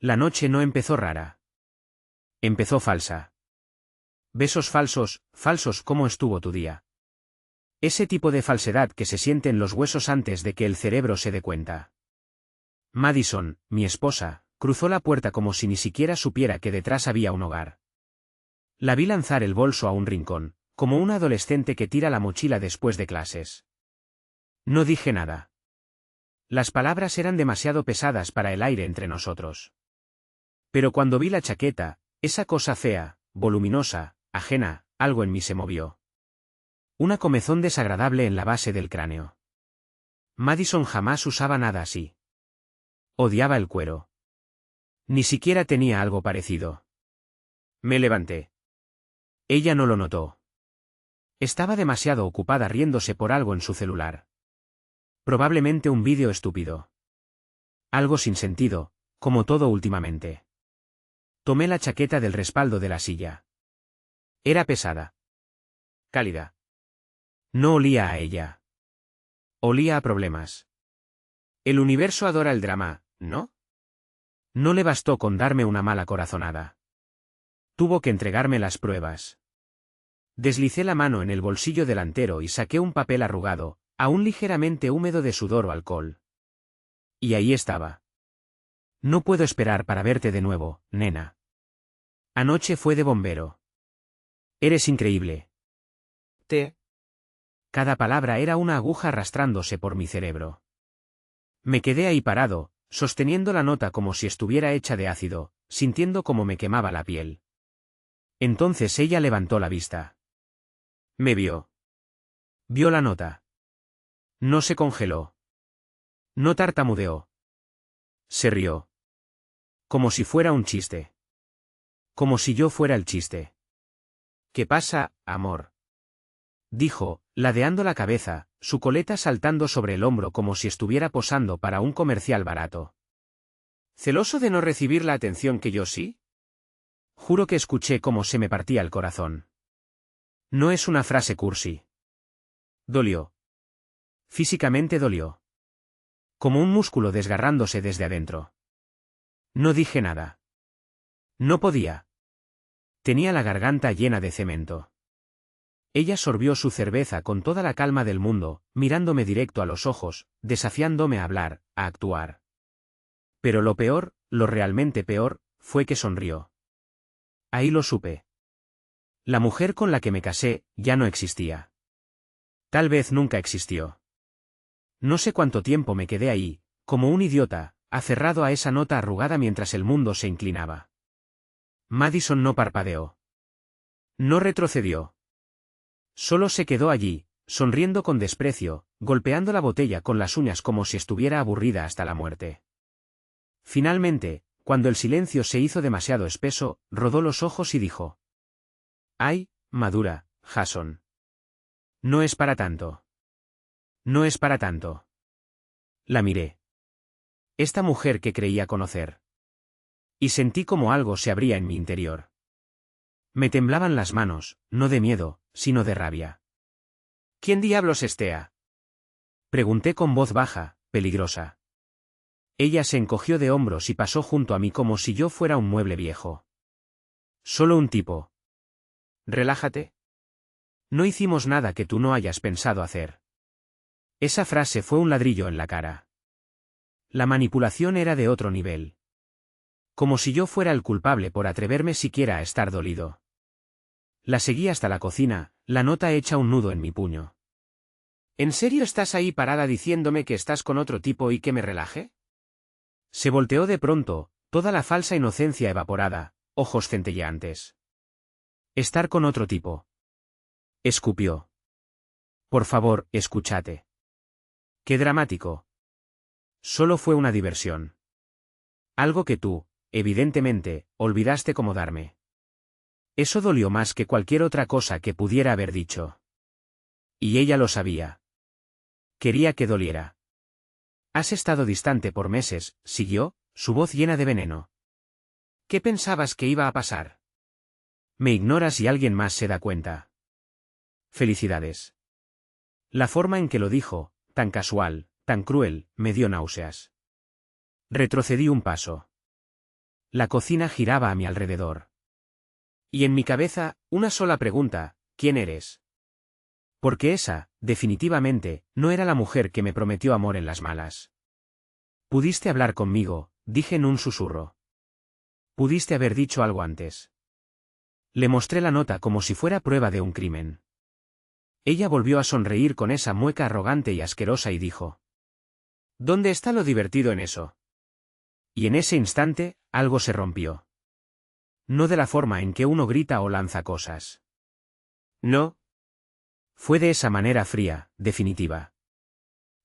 La noche no empezó rara. Empezó falsa. Besos falsos, falsos. ¿Cómo estuvo tu día? Ese tipo de falsedad que se siente en los huesos antes de que el cerebro se dé cuenta. Madison, mi esposa, cruzó la puerta como si ni siquiera supiera que detrás había un hogar. La vi lanzar el bolso a un rincón, como un adolescente que tira la mochila después de clases. No dije nada. Las palabras eran demasiado pesadas para el aire entre nosotros. Pero cuando vi la chaqueta, esa cosa fea, voluminosa, ajena, algo en mí se movió. Una comezón desagradable en la base del cráneo. Madison jamás usaba nada así. Odiaba el cuero. Ni siquiera tenía algo parecido. Me levanté. Ella no lo notó. Estaba demasiado ocupada riéndose por algo en su celular. Probablemente un vídeo estúpido. Algo sin sentido, como todo últimamente. Tomé la chaqueta del respaldo de la silla. Era pesada. Cálida. No olía a ella. Olía a problemas. El universo adora el drama, ¿no? No le bastó con darme una mala corazonada. Tuvo que entregarme las pruebas. Deslicé la mano en el bolsillo delantero y saqué un papel arrugado, aún ligeramente húmedo de sudor o alcohol. Y ahí estaba. No puedo esperar para verte de nuevo, nena. Anoche fue de bombero. Eres increíble. Cada palabra era una aguja arrastrándose por mi cerebro. Me quedé ahí parado, sosteniendo la nota como si estuviera hecha de ácido, sintiendo cómo me quemaba la piel. Entonces ella levantó la vista. Me vio. Vio la nota. No se congeló. No tartamudeó. Se rió. Como si fuera un chiste. Como si yo fuera el chiste. ¿Qué pasa, amor? Dijo, ladeando la cabeza, su coleta saltando sobre el hombro como si estuviera posando para un comercial barato. ¿Celoso de no recibir la atención que yo sí? Juro que escuché cómo se me partía el corazón. No es una frase cursi. Dolió. Físicamente dolió. Como un músculo desgarrándose desde adentro. No dije nada. No podía. Tenía la garganta llena de cemento. Ella sorbió su cerveza con toda la calma del mundo, mirándome directo a los ojos, desafiándome a hablar, a actuar. Pero lo peor, lo realmente peor, fue que sonrió. Ahí lo supe. La mujer con la que me casé, ya no existía. Tal vez nunca existió. No sé cuánto tiempo me quedé ahí, como un idiota, aferrado a esa nota arrugada mientras el mundo se inclinaba. Madison no parpadeó. No retrocedió. Solo se quedó allí, sonriendo con desprecio, golpeando la botella con las uñas como si estuviera aburrida hasta la muerte. Finalmente, cuando el silencio se hizo demasiado espeso, rodó los ojos y dijo: «Ay, madura, Jason. No es para tanto. No es para tanto». La miré. Esta mujer que creía conocer. Y sentí como algo se abría en mi interior. Me temblaban las manos, no de miedo, sino de rabia. «¿Quién diablos es Thea?», pregunté con voz baja, peligrosa. Ella se encogió de hombros y pasó junto a mí como si yo fuera un mueble viejo. «Solo un tipo». «Relájate. No hicimos nada que tú no hayas pensado hacer». Esa frase fue un ladrillo en la cara. La manipulación era de otro nivel. Como si yo fuera el culpable por atreverme siquiera a estar dolido. La seguí hasta la cocina, la nota hecha un nudo en mi puño. «¿En serio estás ahí parada diciéndome que estás con otro tipo y que me relaje?» Se volteó de pronto, toda la falsa inocencia evaporada, ojos centelleantes. «Estar con otro tipo». Escupió. «Por favor, escúchate». «Qué dramático». Solo fue una diversión. Algo que tú, evidentemente, olvidaste cómo darme. Eso dolió más que cualquier otra cosa que pudiera haber dicho. Y ella lo sabía. Quería que doliera. «Has estado distante por meses», siguió, su voz llena de veneno. «¿Qué pensabas que iba a pasar? Me ignoras y alguien más se da cuenta». «Felicidades». La forma en que lo dijo, tan casual, tan cruel, me dio náuseas. Retrocedí un paso. La cocina giraba a mi alrededor. Y en mi cabeza, una sola pregunta: ¿quién eres? Porque esa, definitivamente, no era la mujer que me prometió amor en las malas. Pudiste hablar conmigo, dije en un susurro. Pudiste haber dicho algo antes. Le mostré la nota como si fuera prueba de un crimen. Ella volvió a sonreír con esa mueca arrogante y asquerosa y dijo: ¿Dónde está lo divertido en eso? Y en ese instante, algo se rompió. No de la forma en que uno grita o lanza cosas. No. Fue de esa manera fría, definitiva.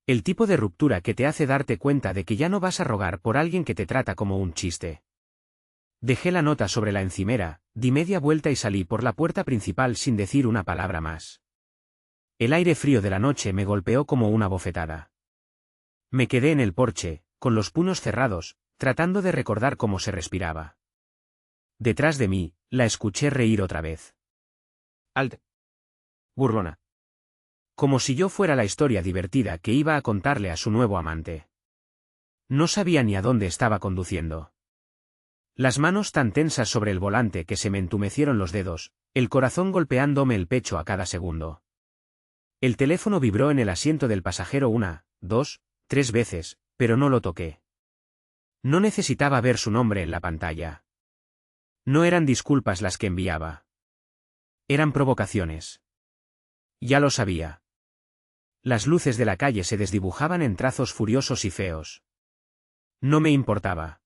El tipo de ruptura que te hace darte cuenta de que ya no vas a rogar por alguien que te trata como un chiste. Dejé la nota sobre la encimera, di media vuelta y salí por la puerta principal sin decir una palabra más. El aire frío de la noche me golpeó como una bofetada. Me quedé en el porche, con los puños cerrados, tratando de recordar cómo se respiraba. Detrás de mí, la escuché reír otra vez. Alt. Burlona. Como si yo fuera la historia divertida que iba a contarle a su nuevo amante. No sabía ni a dónde estaba conduciendo. Las manos tan tensas sobre el volante que se me entumecieron los dedos, el corazón golpeándome el pecho a cada segundo. El teléfono vibró en el asiento del pasajero 1, 2, 3 veces, pero no lo toqué. No necesitaba ver su nombre en la pantalla. No eran disculpas las que enviaba. Eran provocaciones. Ya lo sabía. Las luces de la calle se desdibujaban en trazos furiosos y feos. No me importaba.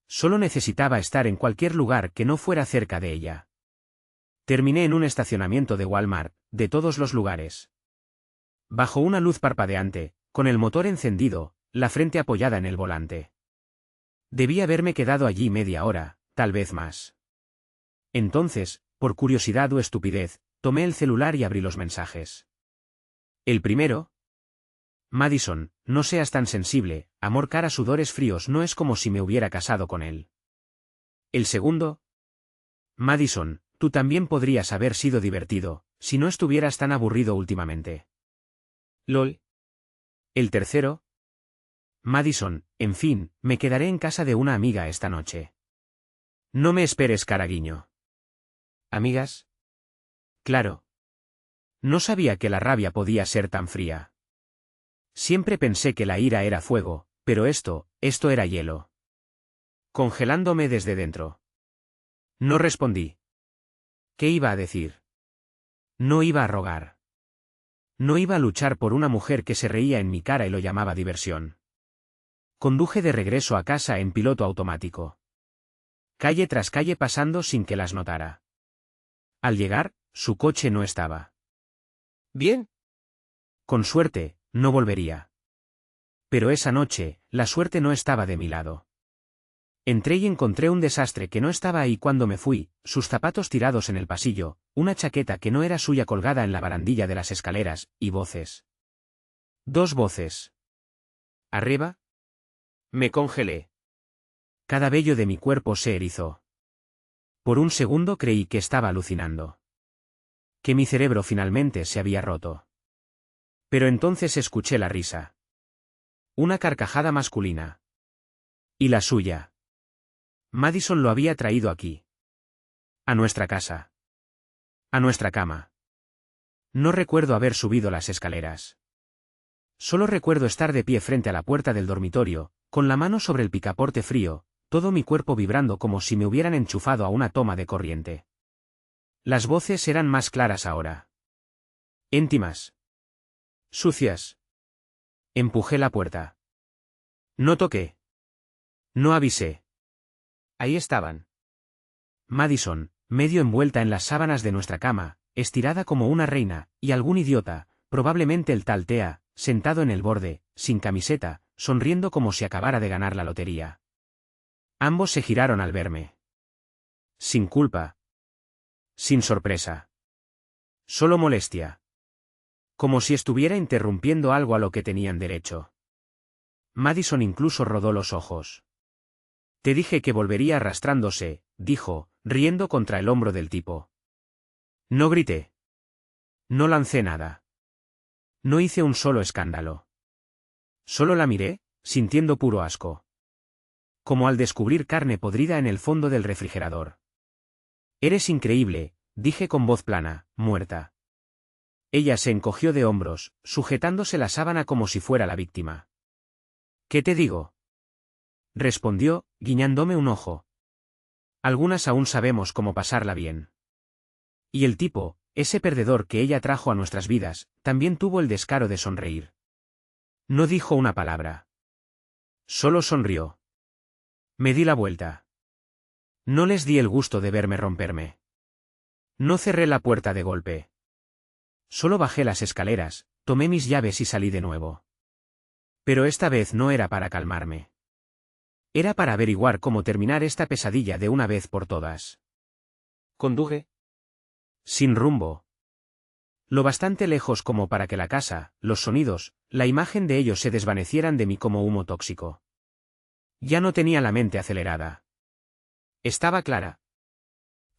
Solo necesitaba estar en cualquier lugar que no fuera cerca de ella. Terminé en un estacionamiento de Walmart, de todos los lugares. Bajo una luz parpadeante, con el motor encendido, la frente apoyada en el volante. Debí haberme quedado allí media hora, tal vez más. Entonces, por curiosidad o estupidez, tomé el celular y abrí los mensajes. El primero. Madison, no seas tan sensible, amor cara sudores fríos, no es como si me hubiera casado con él. El segundo. Madison, tú también podrías haber sido divertido, si no estuvieras tan aburrido últimamente. LOL. El tercero. Madison, en fin, me quedaré en casa de una amiga esta noche. No me esperes, caraguiño. ¿Amigas? Claro. No sabía que la rabia podía ser tan fría. Siempre pensé que la ira era fuego, pero esto era hielo. Congelándome desde dentro. No respondí. ¿Qué iba a decir? No iba a rogar. No iba a luchar por una mujer que se reía en mi cara y lo llamaba diversión. Conduje de regreso a casa en piloto automático. Calle tras calle pasando sin que las notara. Al llegar, su coche no estaba. Bien. Con suerte, no volvería. Pero esa noche, la suerte no estaba de mi lado. Entré y encontré un desastre que no estaba ahí cuando me fui, sus zapatos tirados en el pasillo, una chaqueta que no era suya colgada en la barandilla de las escaleras, y voces. 2 voces. ¿Arriba? Me congelé. Cada vello de mi cuerpo se erizó. Por un segundo creí que estaba alucinando. Que mi cerebro finalmente se había roto. Pero entonces escuché la risa. Una carcajada masculina. Y la suya. Madison lo había traído aquí. A nuestra casa. A nuestra cama. No recuerdo haber subido las escaleras. Solo recuerdo estar de pie frente a la puerta del dormitorio, con la mano sobre el picaporte frío, todo mi cuerpo vibrando como si me hubieran enchufado a una toma de corriente. Las voces eran más claras ahora. Íntimas. Sucias. Empujé la puerta. No toqué. No avisé. Ahí estaban. Madison, medio envuelta en las sábanas de nuestra cama, estirada como una reina, y algún idiota, probablemente el tal Thea, sentado en el borde, sin camiseta, sonriendo como si acabara de ganar la lotería. Ambos se giraron al verme. Sin culpa. Sin sorpresa. Solo molestia. Como si estuviera interrumpiendo algo a lo que tenían derecho. Madison incluso rodó los ojos. Te dije que volvería arrastrándose, dijo, riendo contra el hombro del tipo. No grité. No lancé nada. No hice un solo escándalo. Solo la miré, sintiendo puro asco. como al descubrir carne podrida en el fondo del refrigerador. Eres increíble, dije con voz plana, muerta. Ella se encogió de hombros, sujetándose la sábana como si fuera la víctima. ¿Qué te digo? Respondió, guiñándome un ojo. Algunas aún sabemos cómo pasarla bien. Y el tipo, ese perdedor que ella trajo a nuestras vidas, también tuvo el descaro de sonreír. No dijo una palabra. Solo sonrió. Me di la vuelta. No les di el gusto de verme romperme. No cerré la puerta de golpe. Solo bajé las escaleras, tomé mis llaves y salí de nuevo. Pero esta vez no era para calmarme. Era para averiguar cómo terminar esta pesadilla de una vez por todas. Conduje. Sin rumbo. Lo bastante lejos como para que la casa, los sonidos, la imagen de ellos se desvanecieran de mí como humo tóxico. Ya no tenía la mente acelerada. Estaba clara.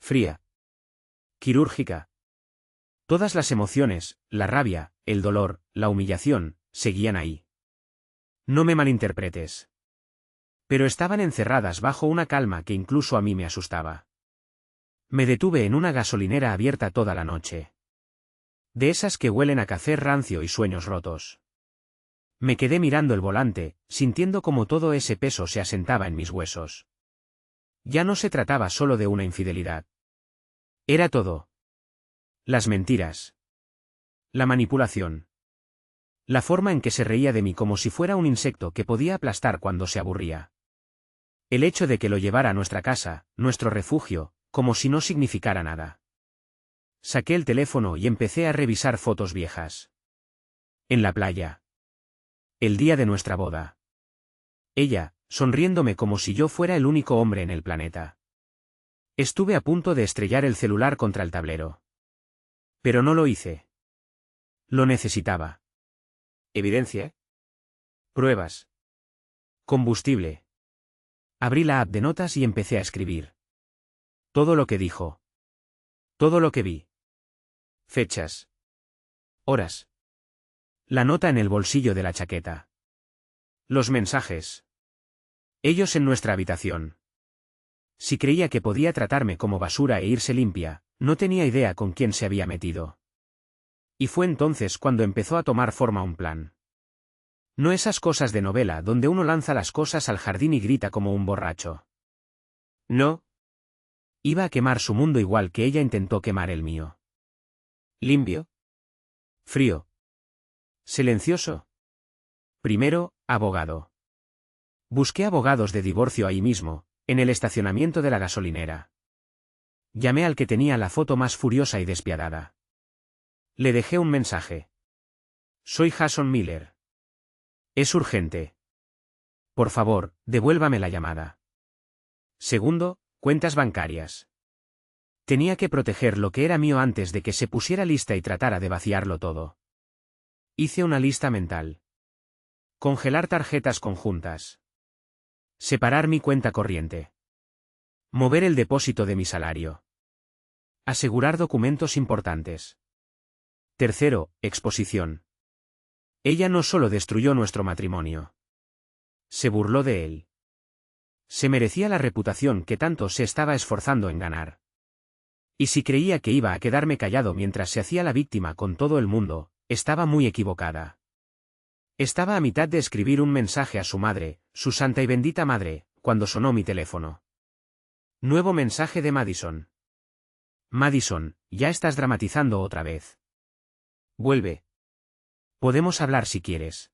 Fría. Quirúrgica. Todas las emociones, la rabia, el dolor, la humillación, seguían ahí. No me malinterpretes. Pero estaban encerradas bajo una calma que incluso a mí me asustaba. Me detuve en una gasolinera abierta toda la noche. De esas que huelen a café rancio y sueños rotos. Me quedé mirando el volante, sintiendo como todo ese peso se asentaba en mis huesos. Ya no se trataba solo de una infidelidad. Era todo. Las mentiras. La manipulación. La forma en que se reía de mí como si fuera un insecto que podía aplastar cuando se aburría. El hecho de que lo llevara a nuestra casa, nuestro refugio, como si no significara nada. Saqué el teléfono y empecé a revisar fotos viejas. En la playa. El día de nuestra boda. Ella, sonriéndome como si yo fuera el único hombre en el planeta. Estuve a punto de estrellar el celular contra el tablero. Pero no lo hice. Lo necesitaba. ¿Evidencia? Pruebas. Combustible. Abrí la app de notas y empecé a escribir. Todo lo que dijo. Todo lo que vi. Fechas. Horas. La nota en el bolsillo de la chaqueta. Los mensajes. Ellos en nuestra habitación. Si creía que podía tratarme como basura e irse limpia, no tenía idea con quién se había metido. Y fue entonces cuando empezó a tomar forma un plan. No esas cosas de novela donde uno lanza las cosas al jardín y grita como un borracho. No. Iba a quemar su mundo igual que ella intentó quemar el mío. Limpio. Frío. Silencioso. Primero, abogado. Busqué abogados de divorcio ahí mismo, en el estacionamiento de la gasolinera. Llamé al que tenía la foto más furiosa y despiadada. Le dejé un mensaje. Soy Jason Miller. Es urgente. Por favor, devuélvame la llamada. Segundo, cuentas bancarias. Tenía que proteger lo que era mío antes de que se pusiera lista y tratara de vaciarlo todo. Hice una lista mental. Congelar tarjetas conjuntas. Separar mi cuenta corriente. Mover el depósito de mi salario. Asegurar documentos importantes. Tercero, exposición. Ella no solo destruyó nuestro matrimonio. Se burló de él. Se merecía la reputación que tanto se estaba esforzando en ganar. Y si creía que iba a quedarme callado mientras se hacía la víctima con todo el mundo, estaba muy equivocada. Estaba a mitad de escribir un mensaje a su madre, su santa y bendita madre, cuando sonó mi teléfono. Nuevo mensaje de Madison. Madison, ya estás dramatizando otra vez. Vuelve. Podemos hablar si quieres.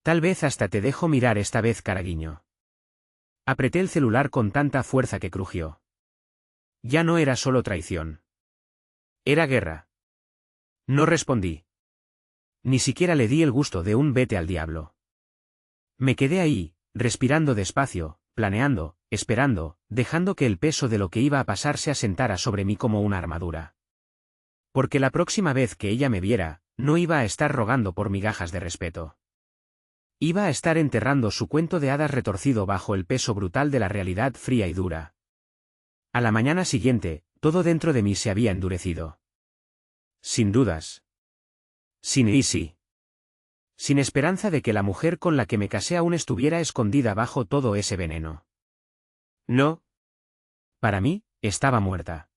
Tal vez hasta te dejo mirar esta vez, caraguiño. Apreté el celular con tanta fuerza que crujió. Ya no era solo traición. Era guerra. No respondí. Ni siquiera le di el gusto de un vete al diablo. Me quedé ahí, respirando despacio, planeando, esperando, dejando que el peso de lo que iba a pasar se asentara sobre mí como una armadura. Porque la próxima vez que ella me viera, no iba a estar rogando por migajas de respeto. Iba a estar enterrando su cuento de hadas retorcido bajo el peso brutal de la realidad fría y dura. A la mañana siguiente, todo dentro de mí se había endurecido. Sin dudas. Sin Easy. sin esperanza de que la mujer con la que me casé aún estuviera escondida bajo todo ese veneno. No. Para mí, estaba muerta.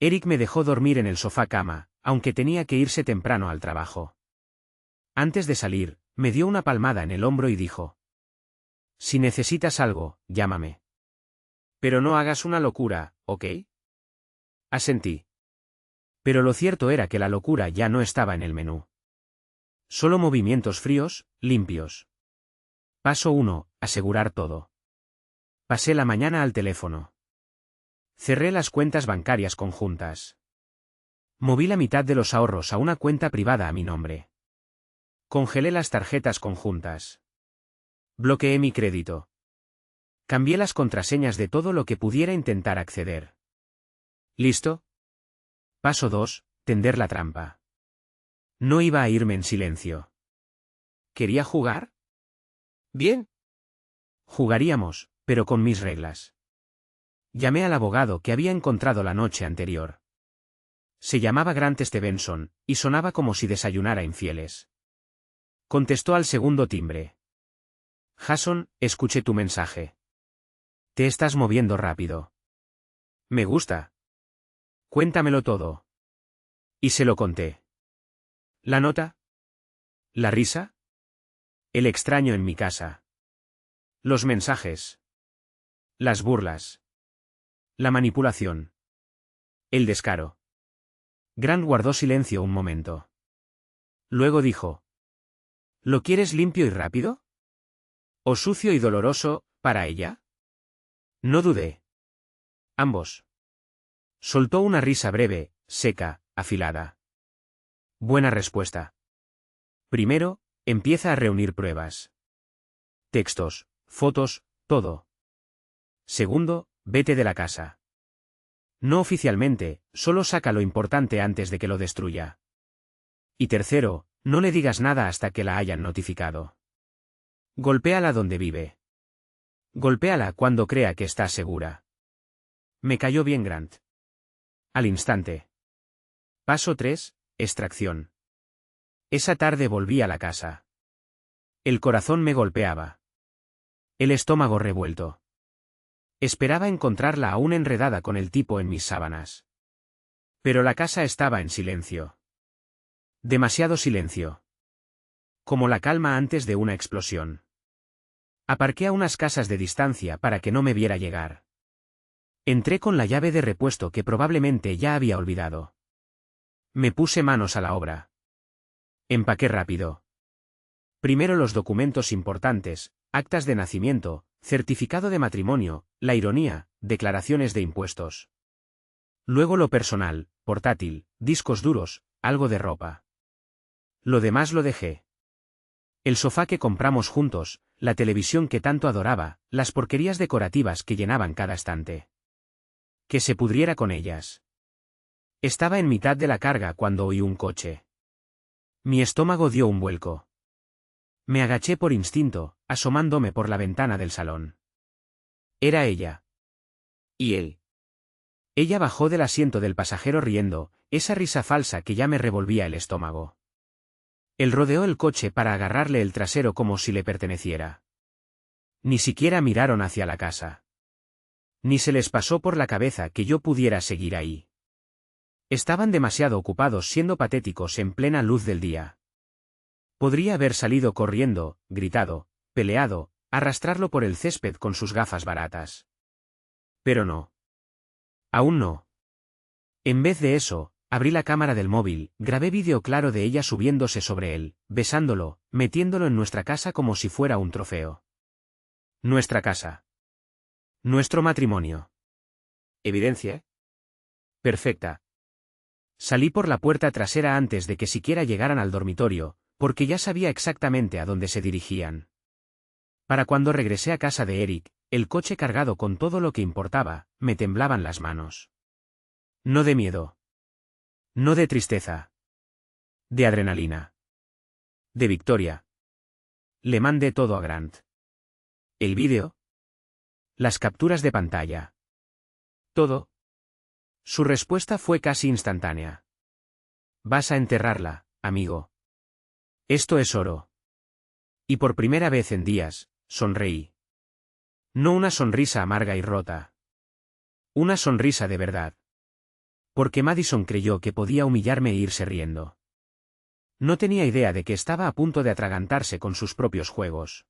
Eric me dejó dormir en el sofá cama, aunque tenía que irse temprano al trabajo. Antes de salir, me dio una palmada en el hombro y dijo: «Si necesitas algo, llámame. Pero no hagas una locura, ¿ok?». Asentí. Pero lo cierto era que la locura ya no estaba en el menú. Solo movimientos fríos, limpios. Paso 1, asegurar todo. Pasé la mañana al teléfono. Cerré las cuentas bancarias conjuntas. Moví la mitad de los ahorros a una cuenta privada a mi nombre. Congelé las tarjetas conjuntas. Bloqueé mi crédito. Cambié las contraseñas de todo lo que pudiera intentar acceder. ¿Listo? Paso 2, tender la trampa. No iba a irme en silencio. ¿Quería jugar? Bien. Jugaríamos, pero con mis reglas. Llamé al abogado que había encontrado la noche anterior. Se llamaba Grant Stevenson, y sonaba como si desayunara infieles. Contestó al segundo timbre. «Jason, escuché tu mensaje. Te estás moviendo rápido. Me gusta. Cuéntamelo todo». Y se lo conté. ¿La nota? ¿La risa? El extraño en mi casa. Los mensajes. Las burlas. La manipulación. El descaro. Grant guardó silencio un momento. Luego dijo: «¿Lo quieres limpio y rápido? ¿O sucio y doloroso, para ella?». No dudé. Ambos. Soltó una risa breve, seca, afilada. Buena respuesta. Primero, empieza a reunir pruebas. Textos, fotos, todo. Segundo, vete de la casa. No oficialmente, solo saca lo importante antes de que lo destruya. Y tercero, no le digas nada hasta que la hayan notificado. Golpéala donde vive. Golpéala cuando crea que está segura. Me cayó bien Grant. Al instante. Paso 3, extracción. Esa tarde volví a la casa. El corazón me golpeaba. El estómago revuelto. Esperaba encontrarla aún enredada con el tipo en mis sábanas. Pero la casa estaba en silencio. Demasiado silencio. Como la calma antes de una explosión. Aparqué a unas casas de distancia para que no me viera llegar. Entré con la llave de repuesto que probablemente ya había olvidado. Me puse manos a la obra. Empaqué rápido. Primero los documentos importantes, actas de nacimiento, certificado de matrimonio, la ironía, declaraciones de impuestos. Luego lo personal, portátil, discos duros, algo de ropa. Lo demás lo dejé. El sofá que compramos juntos, la televisión que tanto adoraba, las porquerías decorativas que llenaban cada estante. Que se pudriera con ellas. Estaba en mitad de la carga cuando oí un coche. Mi estómago dio un vuelco. Me agaché por instinto, asomándome por la ventana del salón. Era ella. ¿Y él? Ella bajó del asiento del pasajero riendo, esa risa falsa que ya me revolvía el estómago. Él rodeó el coche para agarrarle el trasero como si le perteneciera. Ni siquiera miraron hacia la casa. Ni se les pasó por la cabeza que yo pudiera seguir ahí. Estaban demasiado ocupados siendo patéticos en plena luz del día. Podría haber salido corriendo, gritado, peleado, arrastrarlo por el césped con sus gafas baratas. Pero no. Aún no. En vez de eso, abrí la cámara del móvil, grabé vídeo claro de ella subiéndose sobre él, besándolo, metiéndolo en nuestra casa como si fuera un trofeo. Nuestra casa. Nuestro matrimonio. ¿Evidencia? Perfecta. Salí por la puerta trasera antes de que siquiera llegaran al dormitorio, porque ya sabía exactamente a dónde se dirigían. Para cuando regresé a casa de Eric, el coche cargado con todo lo que importaba, me temblaban las manos. No de miedo. No de tristeza. De adrenalina. De victoria. Le mandé todo a Grant. El vídeo. Las capturas de pantalla. Todo. Su respuesta fue casi instantánea. «Vas a enterrarla, amigo». Esto es oro. Y por primera vez en días, sonreí. No una sonrisa amarga y rota. Una sonrisa de verdad. Porque Madison creyó que podía humillarme e irse riendo. No tenía idea de que estaba a punto de atragantarse con sus propios juegos.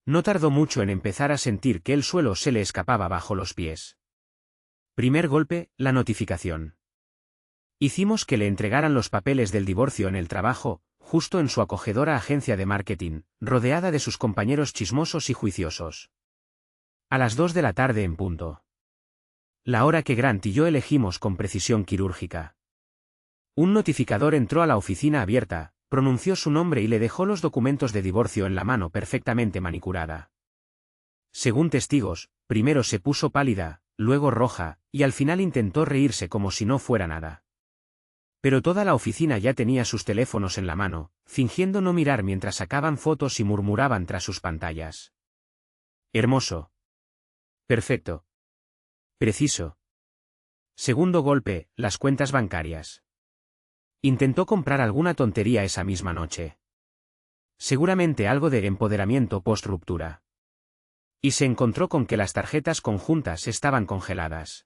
No tardó mucho en empezar a sentir que el suelo se le escapaba bajo los pies. Primer golpe, la notificación. Hicimos que le entregaran los papeles del divorcio en el trabajo, justo en su acogedora agencia de marketing, rodeada de sus compañeros chismosos y juiciosos. A las 2 de la tarde en punto. La hora que Grant y yo elegimos con precisión quirúrgica. Un notificador entró a la oficina abierta, pronunció su nombre y le dejó los documentos de divorcio en la mano perfectamente manicurada. Según testigos, primero se puso pálida, luego roja, y al final intentó reírse como si no fuera nada. Pero toda la oficina ya tenía sus teléfonos en la mano, fingiendo no mirar mientras sacaban fotos y murmuraban tras sus pantallas. Hermoso. Perfecto. Preciso. Segundo golpe, las cuentas bancarias. Intentó comprar alguna tontería esa misma noche. Seguramente algo de empoderamiento post-ruptura. Y se encontró con que las tarjetas conjuntas estaban congeladas.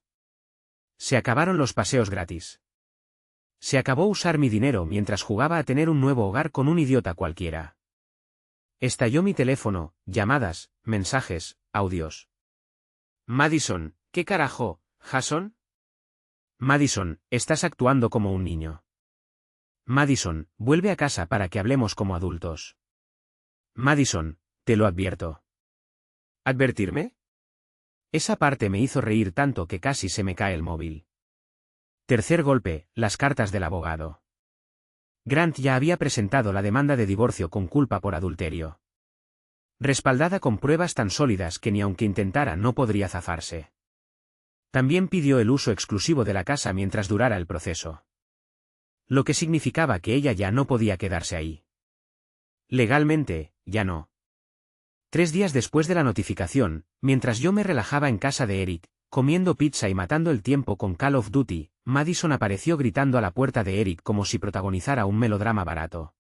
Se acabaron los paseos gratis. Se acabó usar mi dinero mientras jugaba a tener un nuevo hogar con un idiota cualquiera. Estalló mi teléfono, llamadas, mensajes, audios. Madison, ¿qué carajo, Jason? Madison, estás actuando como un niño. Madison, vuelve a casa para que hablemos como adultos. Madison, te lo advierto. ¿Advertirme? Esa parte me hizo reír tanto que casi se me cae el móvil. Tercer golpe, las cartas del abogado. Grant ya había presentado la demanda de divorcio con culpa por adulterio. Respaldada con pruebas tan sólidas que ni aunque intentara no podría zafarse. También pidió el uso exclusivo de la casa mientras durara el proceso. Lo que significaba que ella ya no podía quedarse ahí. Legalmente, ya no. 3 días después de la notificación, mientras yo me relajaba en casa de Eric, comiendo pizza y matando el tiempo con Call of Duty, Madison apareció gritando a la puerta de Eric como si protagonizara un melodrama barato.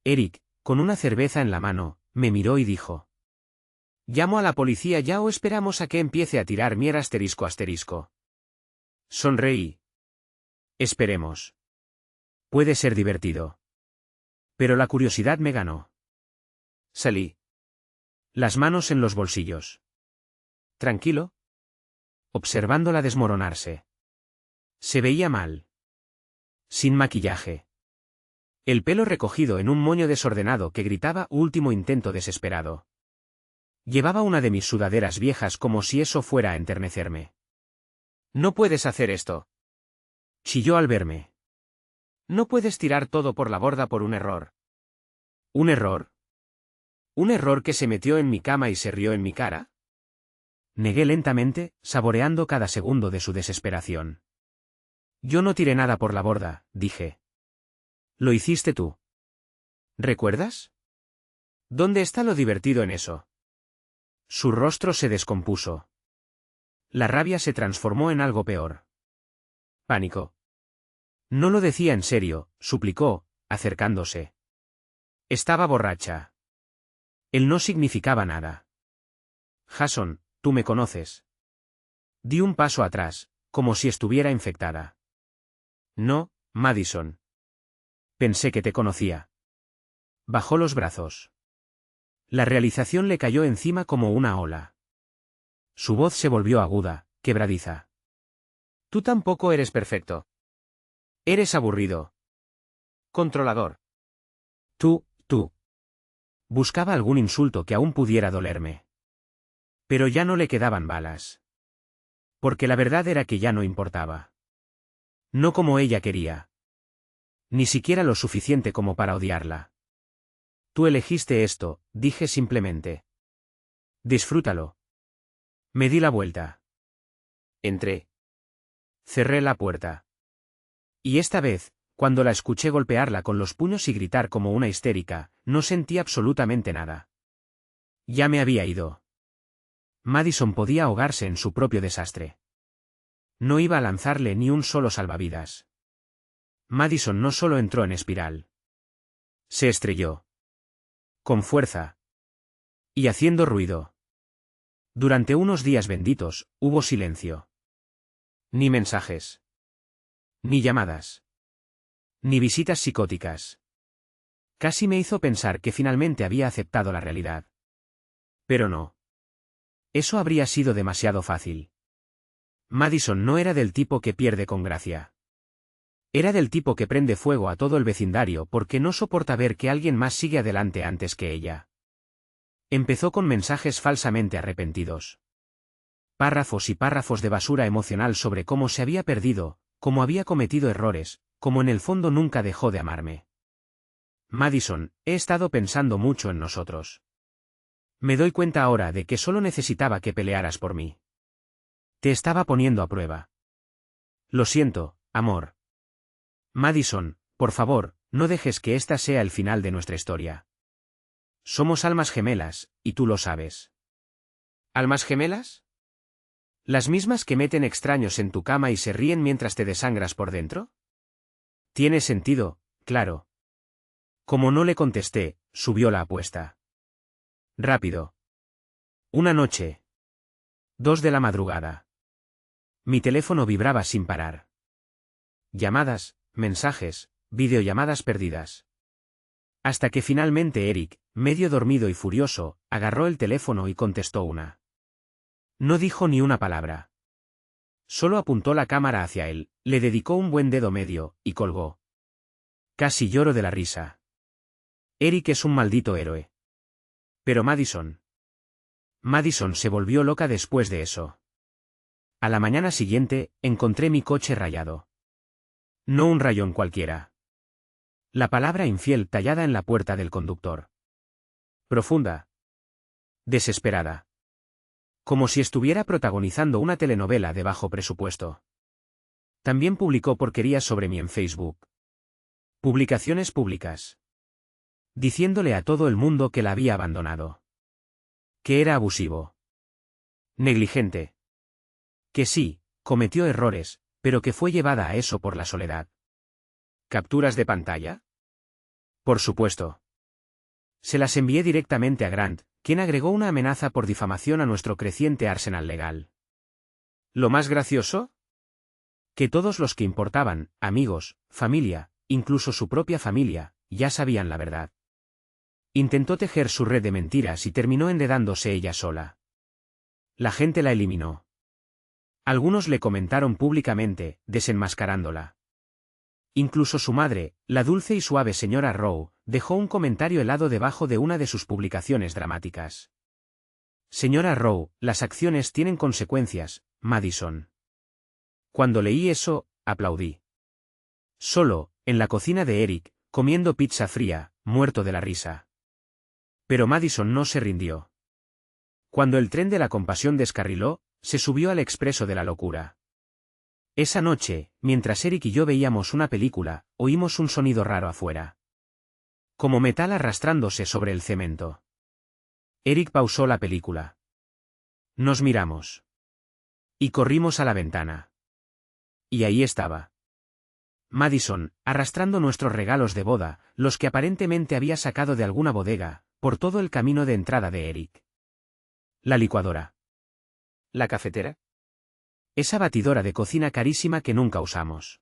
Eric, con una cerveza en la mano, me miró y dijo: ¿Llamo a la policía ya o esperamos a que empiece a tirar mier ***? Sonreí. Esperemos. Puede ser divertido. Pero la curiosidad me ganó. Salí. Las manos en los bolsillos. ¿Tranquilo? Observándola desmoronarse. Se veía mal. Sin maquillaje. El pelo recogido en un moño desordenado que gritaba último intento desesperado. Llevaba una de mis sudaderas viejas como si eso fuera a enternecerme. No puedes hacer esto. Chilló al verme. No puedes tirar todo por la borda por un error. ¿Un error? ¿Un error que se metió en mi cama y se rió en mi cara? Negué lentamente, saboreando cada segundo de su desesperación. Yo no tiré nada por la borda, dije. Lo hiciste tú. ¿Recuerdas? ¿Dónde está lo divertido en eso? Su rostro se descompuso. La rabia se transformó en algo peor. Pánico. No lo decía en serio, suplicó, acercándose. Estaba borracha. Él no significaba nada. Jason, tú me conoces. Di un paso atrás, como si estuviera infectada. No, Madison. Pensé que te conocía. Bajó los brazos. La realización le cayó encima como una ola. Su voz se volvió aguda, quebradiza. Tú tampoco eres perfecto. Eres aburrido. Controlador. Tú. Buscaba algún insulto que aún pudiera dolerme. Pero ya no le quedaban balas. Porque la verdad era que ya no importaba. No como ella quería. Ni siquiera lo suficiente como para odiarla. Tú elegiste esto, dije simplemente. Disfrútalo. Me di la vuelta. Entré. Cerré la puerta. Y esta vez, cuando la escuché golpearla con los puños y gritar como una histérica, no sentí absolutamente nada. Ya me había ido. Madison podía ahogarse en su propio desastre. No iba a lanzarle ni un solo salvavidas. Madison no solo entró en espiral. Se estrelló. Con fuerza. Y haciendo ruido. Durante unos días benditos, hubo silencio. Ni mensajes. Ni llamadas. Ni visitas psicóticas. Casi me hizo pensar que finalmente había aceptado la realidad. Pero no. Eso habría sido demasiado fácil. Madison no era del tipo que pierde con gracia. Era del tipo que prende fuego a todo el vecindario porque no soporta ver que alguien más sigue adelante antes que ella. Empezó con mensajes falsamente arrepentidos. Párrafos y párrafos de basura emocional sobre cómo se había perdido, cómo había cometido errores, cómo en el fondo nunca dejó de amarme. Madison, he estado pensando mucho en nosotros. Me doy cuenta ahora de que solo necesitaba que pelearas por mí. Te estaba poniendo a prueba. Lo siento, amor. Madison, por favor, no dejes que esta sea el final de nuestra historia. Somos almas gemelas, y tú lo sabes. ¿Almas gemelas? ¿Las mismas que meten extraños en tu cama y se ríen mientras te desangras por dentro? Tiene sentido, claro. Como no le contesté, subió la apuesta. Rápido. Una noche. 2 de la madrugada. Mi teléfono vibraba sin parar. Llamadas, mensajes, videollamadas perdidas. Hasta que finalmente Eric, medio dormido y furioso, agarró el teléfono y contestó una. No dijo ni una palabra. Solo apuntó la cámara hacia él, le dedicó un buen dedo medio, y colgó. Casi lloro de la risa. Eric es un maldito héroe. Pero Madison. Madison se volvió loca después de eso. A la mañana siguiente, encontré mi coche rayado. No un rayón cualquiera. La palabra infiel tallada en la puerta del conductor. Profunda. Desesperada. Como si estuviera protagonizando una telenovela de bajo presupuesto. También publicó porquerías sobre mí en Facebook. Publicaciones públicas. Diciéndole a todo el mundo que la había abandonado. Que era abusivo. Negligente. Que sí, cometió errores, pero que fue llevada a eso por la soledad. ¿Capturas de pantalla? Por supuesto. Se las envié directamente a Grant, quien agregó una amenaza por difamación a nuestro creciente arsenal legal. ¿Lo más gracioso? Que todos los que importaban, amigos, familia, incluso su propia familia, ya sabían la verdad. Intentó tejer su red de mentiras y terminó enredándose ella sola. La gente la eliminó. Algunos le comentaron públicamente, desenmascarándola. Incluso su madre, la dulce y suave señora Rowe, dejó un comentario helado debajo de una de sus publicaciones dramáticas. Señora Rowe, las acciones tienen consecuencias, Madison. Cuando leí eso, aplaudí. Solo, en la cocina de Eric, comiendo pizza fría, muerto de la risa. Pero Madison no se rindió. Cuando el tren de la compasión descarriló, se subió al expreso de la locura. Esa noche, mientras Eric y yo veíamos una película, oímos un sonido raro afuera. Como metal arrastrándose sobre el cemento. Eric pausó la película. Nos miramos. Y corrimos a la ventana. Y ahí estaba. Madison, arrastrando nuestros regalos de boda, los que aparentemente había sacado de alguna bodega, por todo el camino de entrada de Eric. La licuadora. ¿La cafetera? Esa batidora de cocina carísima que nunca usamos.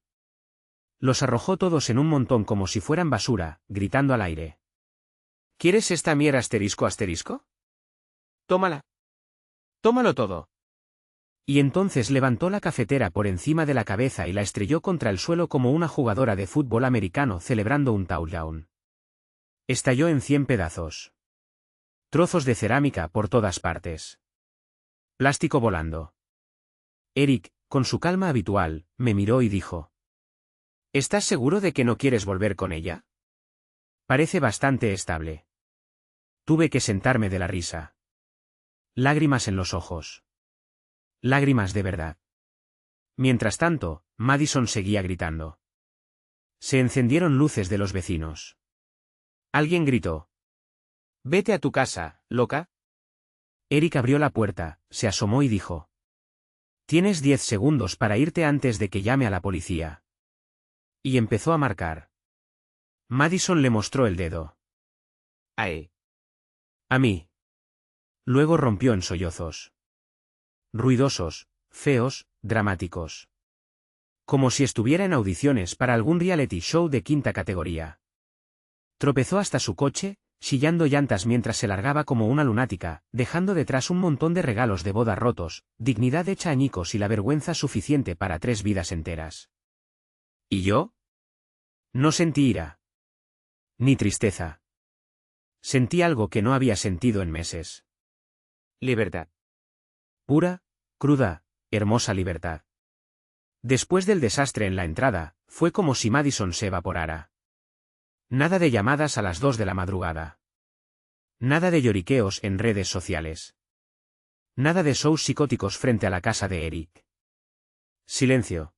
Los arrojó todos en un montón como si fueran basura, gritando al aire. ¿Quieres esta mierda asterisco asterisco? Tómala. Tómalo todo. Y entonces levantó la cafetera por encima de la cabeza y la estrelló contra el suelo como una jugadora de fútbol americano celebrando un touchdown. Estalló en 100 pedazos. Trozos de cerámica por todas partes. Plástico volando. Eric, con su calma habitual, me miró y dijo. ¿Estás seguro de que no quieres volver con ella? Parece bastante estable. Tuve que sentarme de la risa. Lágrimas en los ojos. Lágrimas de verdad. Mientras tanto, Madison seguía gritando. Se encendieron luces de los vecinos. Alguien gritó. Vete a tu casa, loca. Eric abrió la puerta, se asomó y dijo. Tienes 10 segundos para irte antes de que llame a la policía. Y empezó a marcar. Madison le mostró el dedo. Ae. A mí. Luego rompió en sollozos. Ruidosos, feos, dramáticos. Como si estuviera en audiciones para algún reality show de quinta categoría. Tropezó hasta su coche, chillando llantas mientras se largaba como una lunática, dejando detrás un montón de regalos de boda rotos, dignidad hecha añicos y la vergüenza suficiente para 3 vidas enteras. ¿Y yo? No sentí ira. Ni tristeza. Sentí algo que no había sentido en meses. Libertad. Pura, cruda, hermosa libertad. Después del desastre en la entrada, fue como si Madison se evaporara. Nada de llamadas a las 2 de la madrugada. Nada de lloriqueos en redes sociales. Nada de shows psicóticos frente a la casa de Eric. Silencio.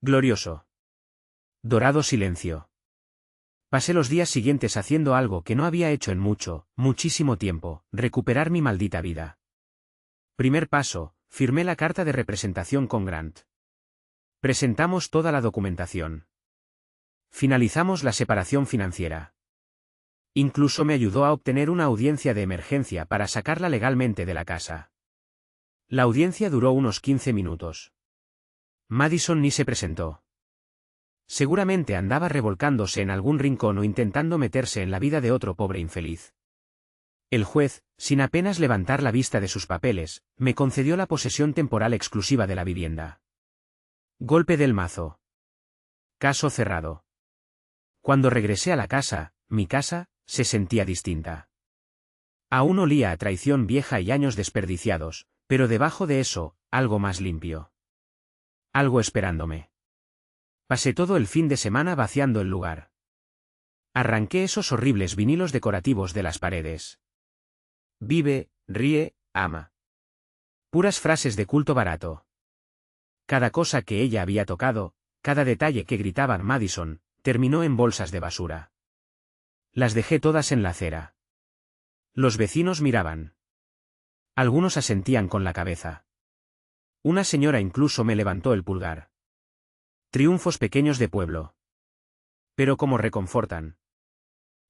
Glorioso. Dorado silencio. Pasé los días siguientes haciendo algo que no había hecho en muchísimo tiempo, recuperar mi maldita vida. Primer paso, firmé la carta de representación con Grant. Presentamos toda la documentación. Finalizamos la separación financiera. Incluso me ayudó a obtener una audiencia de emergencia para sacarla legalmente de la casa. La audiencia duró unos 15 minutos. Madison ni se presentó. Seguramente andaba revolcándose en algún rincón o intentando meterse en la vida de otro pobre infeliz. El juez, sin apenas levantar la vista de sus papeles, me concedió la posesión temporal exclusiva de la vivienda. Golpe del mazo. Caso cerrado. Cuando regresé a la casa, mi casa, se sentía distinta. Aún olía a traición vieja y años desperdiciados, pero debajo de eso, algo más limpio. Algo esperándome. Pasé todo el fin de semana vaciando el lugar. Arranqué esos horribles vinilos decorativos de las paredes. Vive, ríe, ama. Puras frases de culto barato. Cada cosa que ella había tocado, cada detalle que gritaban Madison, terminó en bolsas de basura. Las dejé todas en la acera. Los vecinos miraban. Algunos asentían con la cabeza. Una señora incluso me levantó el pulgar. Triunfos pequeños de pueblo. Pero como reconfortan.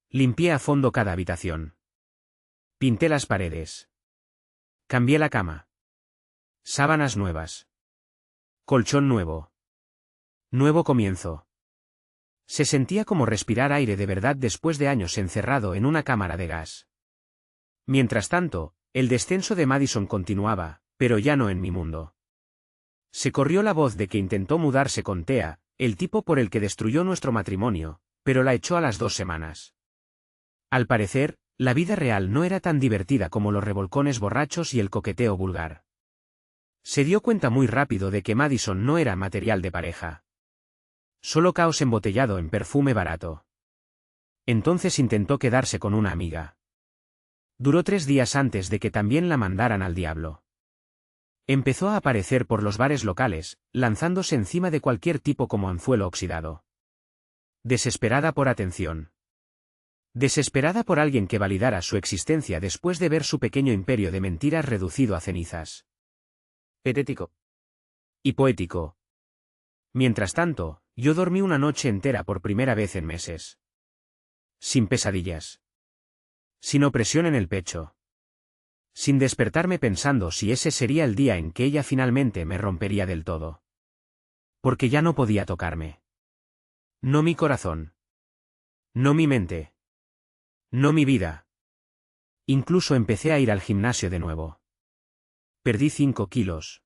Limpié a fondo cada habitación. Pinté las paredes. Cambié la cama. Sábanas nuevas. Colchón nuevo. Nuevo comienzo. Se sentía como respirar aire de verdad después de años encerrado en una cámara de gas. Mientras tanto, el descenso de Madison continuaba, pero ya no en mi mundo. Se corrió la voz de que intentó mudarse con Thea, el tipo por el que destruyó nuestro matrimonio, pero la echó a las 2 semanas. Al parecer, la vida real no era tan divertida como los revolcones borrachos y el coqueteo vulgar. Se dio cuenta muy rápido de que Madison no era material de pareja. Solo caos embotellado en perfume barato. Entonces intentó quedarse con una amiga. Duró 3 días antes de que también la mandaran al diablo. Empezó a aparecer por los bares locales, lanzándose encima de cualquier tipo como anzuelo oxidado. Desesperada por atención. Desesperada por alguien que validara su existencia después de ver su pequeño imperio de mentiras reducido a cenizas. Patético. Y poético. Mientras tanto, yo dormí una noche entera por primera vez en meses. Sin pesadillas. Sin opresión en el pecho. Sin despertarme pensando si ese sería el día en que ella finalmente me rompería del todo. Porque ya no podía tocarme. No mi corazón. No mi mente. No mi vida. Incluso empecé a ir al gimnasio de nuevo. Perdí 5 kilos.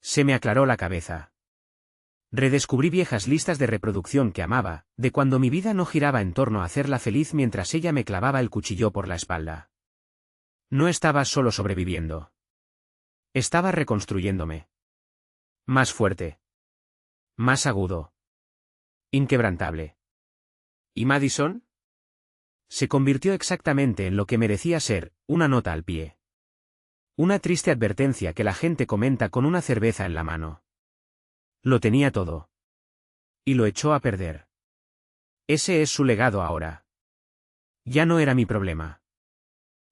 Se me aclaró la cabeza. Redescubrí viejas listas de reproducción que amaba, de cuando mi vida no giraba en torno a hacerla feliz mientras ella me clavaba el cuchillo por la espalda. No estaba solo sobreviviendo. Estaba reconstruyéndome. Más fuerte. Más agudo. Inquebrantable. ¿Y Madison? Se convirtió exactamente en lo que merecía ser, una nota al pie. Una triste advertencia que la gente comenta con una cerveza en la mano. Lo tenía todo. Y lo echó a perder. Ese es su legado ahora. Ya no era mi problema.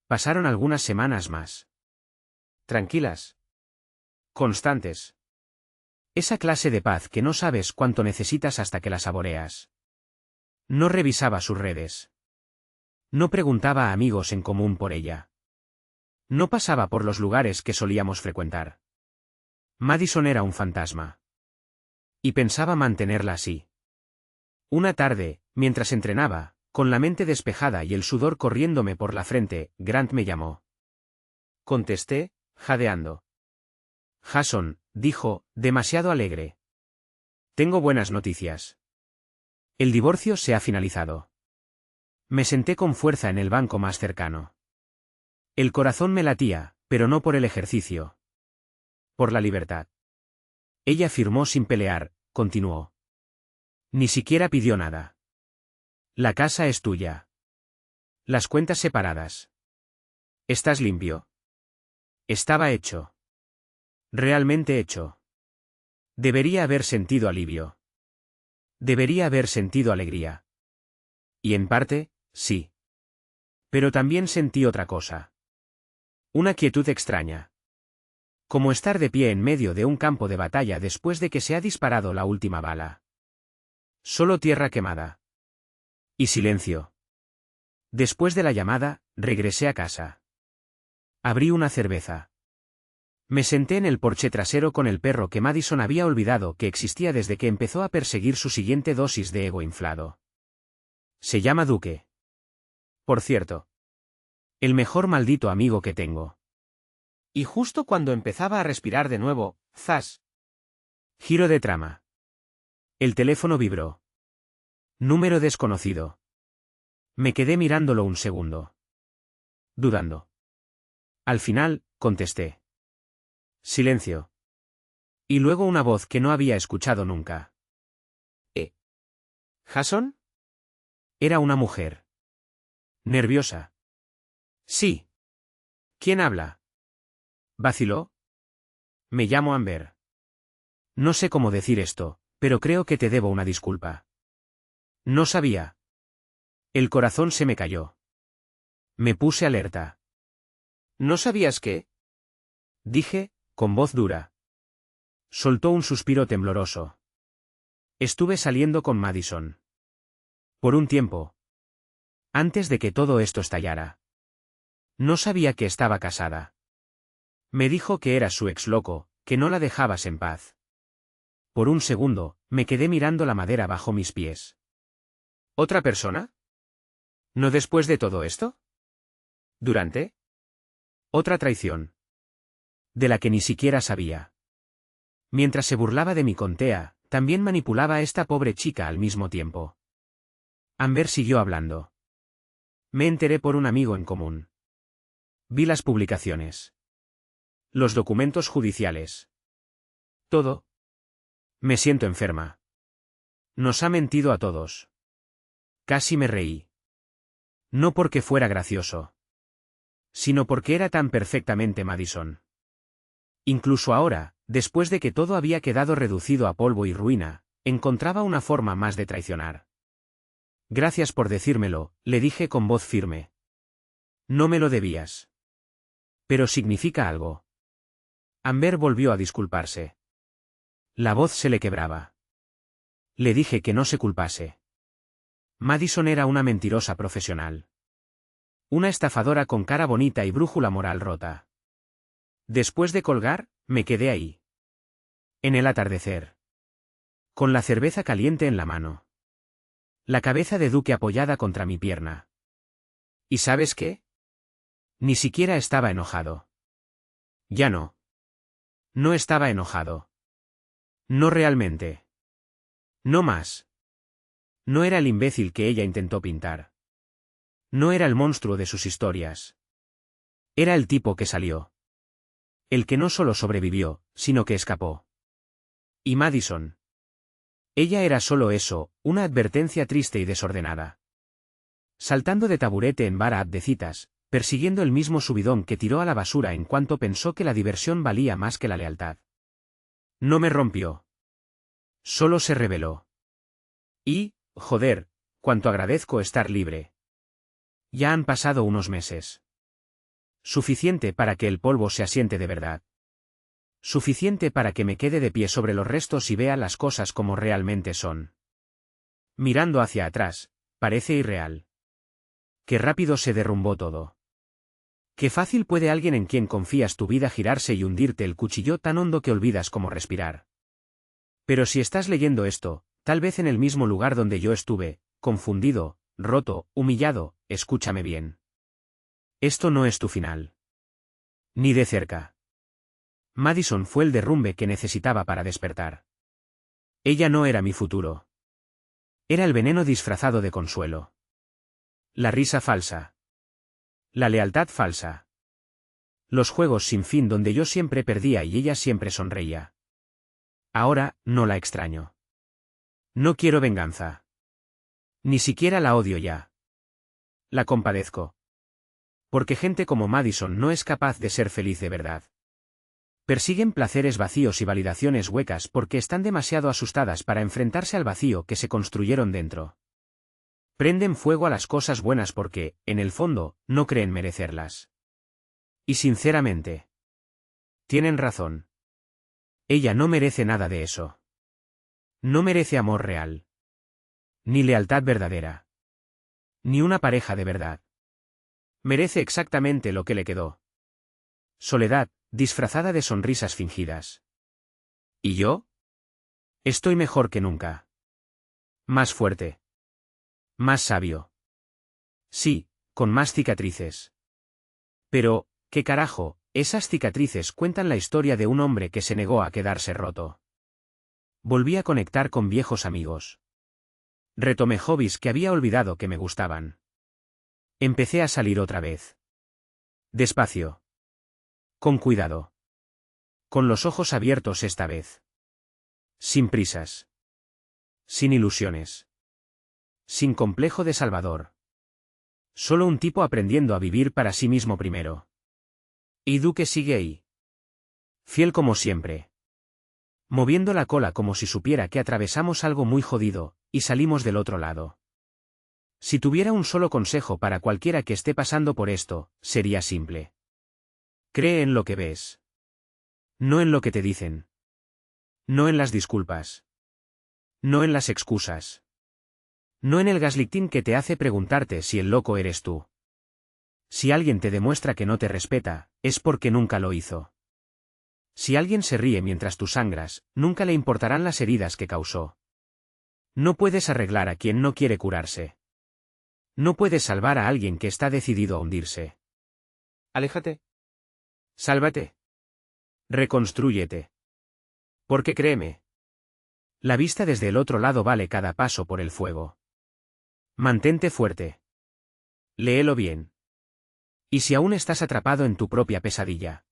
Pasaron algunas semanas más. Tranquilas. Constantes. Esa clase de paz que no sabes cuánto necesitas hasta que la saboreas. No revisaba sus redes. No preguntaba a amigos en común por ella. No pasaba por los lugares que solíamos frecuentar. Madison era un fantasma. Y pensaba mantenerla así. Una tarde, mientras entrenaba, con la mente despejada y el sudor corriéndome por la frente, Grant me llamó. Contesté, jadeando. Jason, dijo, demasiado alegre. Tengo buenas noticias. El divorcio se ha finalizado. Me senté con fuerza en el banco más cercano. El corazón me latía, pero no por el ejercicio. Por la libertad. Ella firmó sin pelear, continuó. Ni siquiera pidió nada. La casa es tuya. Las cuentas separadas. Estás limpio. Estaba hecho. Realmente hecho. Debería haber sentido alivio. Debería haber sentido alegría. Y en parte, sí. Pero también sentí otra cosa. Una quietud extraña. Como estar de pie en medio de un campo de batalla después de que se ha disparado la última bala. Solo tierra quemada. Y silencio. Después de la llamada, regresé a casa. Abrí una cerveza. Me senté en el porche trasero con el perro que Madison había olvidado que existía desde que empezó a perseguir su siguiente dosis de ego inflado. Se llama Duque. Por cierto. El mejor maldito amigo que tengo. Y justo cuando empezaba a respirar de nuevo, ¡zas! Giro de trama. El teléfono vibró. Número desconocido. Me quedé mirándolo un segundo. Dudando. Al final, contesté. Silencio. Y luego una voz que no había escuchado nunca. ¿Jason? Era una mujer. Nerviosa. Sí. ¿Quién habla? ¿Vaciló? Me llamo Amber. No sé cómo decir esto, pero creo que te debo una disculpa. No sabía. El corazón se me cayó. Me puse alerta. ¿No sabías qué? Dije, con voz dura. Soltó un suspiro tembloroso. Estuve saliendo con Madison. Por un tiempo. Antes de que todo esto estallara. No sabía que estaba casada. Me dijo que eras su ex loco, que no la dejabas en paz. Por un segundo, me quedé mirando la madera bajo mis pies. ¿Otra persona? ¿No después de todo esto? ¿Durante? Otra traición. De la que ni siquiera sabía. Mientras se burlaba de mi contea, también manipulaba a esta pobre chica al mismo tiempo. Amber siguió hablando. Me enteré por un amigo en común. Vi las publicaciones. Los documentos judiciales. Todo. Me siento enferma. Nos ha mentido a todos. Casi me reí. No porque fuera gracioso. Sino porque era tan perfectamente Madison. Incluso ahora, después de que todo había quedado reducido a polvo y ruina, encontraba una forma más de traicionar. Gracias por decírmelo, le dije con voz firme. No me lo debías. Pero significa algo. Amber volvió a disculparse. La voz se le quebraba. Le dije que no se culpase. Madison era una mentirosa profesional. Una estafadora con cara bonita y brújula moral rota. Después de colgar, me quedé ahí. En el atardecer. Con la cerveza caliente en la mano. La cabeza de Duque apoyada contra mi pierna. ¿Y sabes qué? Ni siquiera estaba enojado. Ya no. No estaba enojado. No realmente. No más. No era el imbécil que ella intentó pintar. No era el monstruo de sus historias. Era el tipo que salió. El que no solo sobrevivió, sino que escapó. Y Madison. Ella era solo eso, una advertencia triste y desordenada. Saltando de taburete en bar de citas, persiguiendo el mismo subidón que tiró a la basura en cuanto pensó que la diversión valía más que la lealtad. No me rompió. Solo se rebeló. Y, joder, cuánto agradezco estar libre. Ya han pasado unos meses. Suficiente para que el polvo se asiente de verdad. Suficiente para que me quede de pie sobre los restos y vea las cosas como realmente son. Mirando hacia atrás, parece irreal. Qué rápido se derrumbó todo. Qué fácil puede alguien en quien confías tu vida girarse y hundirte el cuchillo tan hondo que olvidas cómo respirar. Pero si estás leyendo esto, tal vez en el mismo lugar donde yo estuve, confundido, roto, humillado, escúchame bien. Esto no es tu final. Ni de cerca. Madison fue el derrumbe que necesitaba para despertar. Ella no era mi futuro. Era el veneno disfrazado de consuelo. La risa falsa. La lealtad falsa. Los juegos sin fin donde yo siempre perdía y ella siempre sonreía. Ahora, no la extraño. No quiero venganza. Ni siquiera la odio ya. La compadezco. Porque gente como Madison no es capaz de ser feliz de verdad. Persiguen placeres vacíos y validaciones huecas porque están demasiado asustadas para enfrentarse al vacío que se construyeron dentro. Prenden fuego a las cosas buenas porque, en el fondo, no creen merecerlas. Y sinceramente, tienen razón. Ella no merece nada de eso. No merece amor real. Ni lealtad verdadera. Ni una pareja de verdad. Merece exactamente lo que le quedó. Soledad, disfrazada de sonrisas fingidas. ¿Y yo? Estoy mejor que nunca. Más fuerte. Más sabio. Sí, con más cicatrices. Pero, ¿qué carajo? Esas cicatrices cuentan la historia de un hombre que se negó a quedarse roto. Volví a conectar con viejos amigos. Retomé hobbies que había olvidado que me gustaban. Empecé a salir otra vez. Despacio. Con cuidado. Con los ojos abiertos esta vez. Sin prisas. Sin ilusiones. Sin complejo de salvador. Solo un tipo aprendiendo a vivir para sí mismo primero. Y Duque sigue ahí. Fiel como siempre. Moviendo la cola como si supiera que atravesamos algo muy jodido, y salimos del otro lado. Si tuviera un solo consejo para cualquiera que esté pasando por esto, sería simple. Cree en lo que ves. No en lo que te dicen. No en las disculpas. No en las excusas. No en el gaslighting que te hace preguntarte si el loco eres tú. Si alguien te demuestra que no te respeta, es porque nunca lo hizo. Si alguien se ríe mientras tú sangras, nunca le importarán las heridas que causó. No puedes arreglar a quien no quiere curarse. No puedes salvar a alguien que está decidido a hundirse. Aléjate. Sálvate. Reconstrúyete. Porque créeme. La vista desde el otro lado vale cada paso por el fuego. Mantente fuerte. Léelo bien. Y si aún estás atrapado en tu propia pesadilla.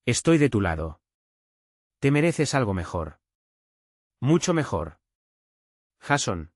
Estoy de tu lado. Te mereces algo mejor. Mucho mejor. Jason.